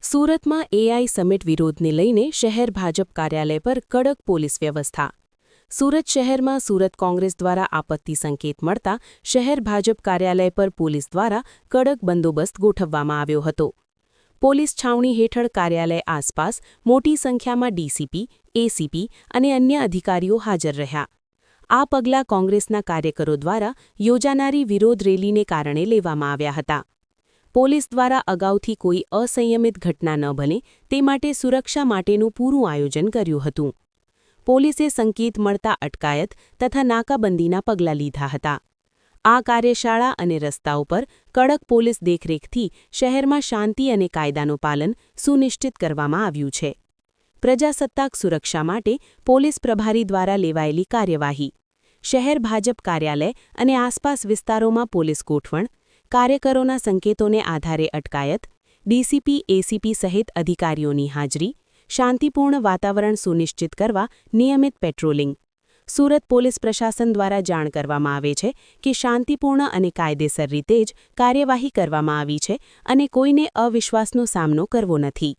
સુરતમાં AI summit વિરોધને લઈને શહેર ભાજપ કાર્યાલય પર કડક પોલીસ વ્યવસ્થા. સુરત શહેરમાં સુરત કોંગ્રેસ દ્વારા આપત્તિ સંકેત મળતા શહેર ભાજપ કાર્યાલય પર પોલીસ દ્વારા કડક બંદોબસ્ત ગોઠવવામાં આવ્યો હતો. પોલીસ છાવણી હેઠળ કાર્યાલય આસપાસ મોટી સંખ્યામાં ડીસીપી, એસીપી અને અન્ય અધિકારીઓ હાજર રહ્યા. આ પગલાં કોંગ્રેસના કાર્યકરો દ્વારા યોજાનારી વિરોધ રેલીને કારણે લેવામાં આવ્યા હતા. પોલીસ દ્વારા અગાઉથી કોઈ અસંયમિત ઘટના ન બને તે માટે સુરક્ષા માટેનું પૂરું આયોજન કર્યું હતું. પોલીસે સંકેત મળતા અટકાયત તથા નાકાબંધીના પગલાં લીધા હતા. આ કાર્યશાળા અને રસ્તાઓ પર કડક પોલીસ દેખરેખથી શહેરમાં શાંતિ અને કાયદાનું પાલન સુનિશ્ચિત કરવામાં આવ્યું છે. પ્રજાસત્તાક સુરક્ષા માટે પોલીસ પ્રભારી દ્વારા લેવાયેલી કાર્યવાહી. શહેર ભાજપ કાર્યાલય અને આસપાસ વિસ્તારોમાં પોલીસ ગોઠવણ, કાર્યકરોના સંકેતોને આધારે અટકાયત, ડીસીપી, એસીપી સહિત અધિકારીઓની હાજરી, શાંતિપૂર્ણ વાતાવરણ સુનિશ્ચિત કરવા નિયમિત પેટ્રોલિંગ. સુરત પોલીસ પ્રશાસન દ્વારા જાણ કરવામાં આવે છે કે શાંતિપૂર્ણ અને કાયદેસર રીતે જ કાર્યવાહી કરવામાં આવી છે અને કોઈને અવિશ્વાસનો સામનો કરવો નથી.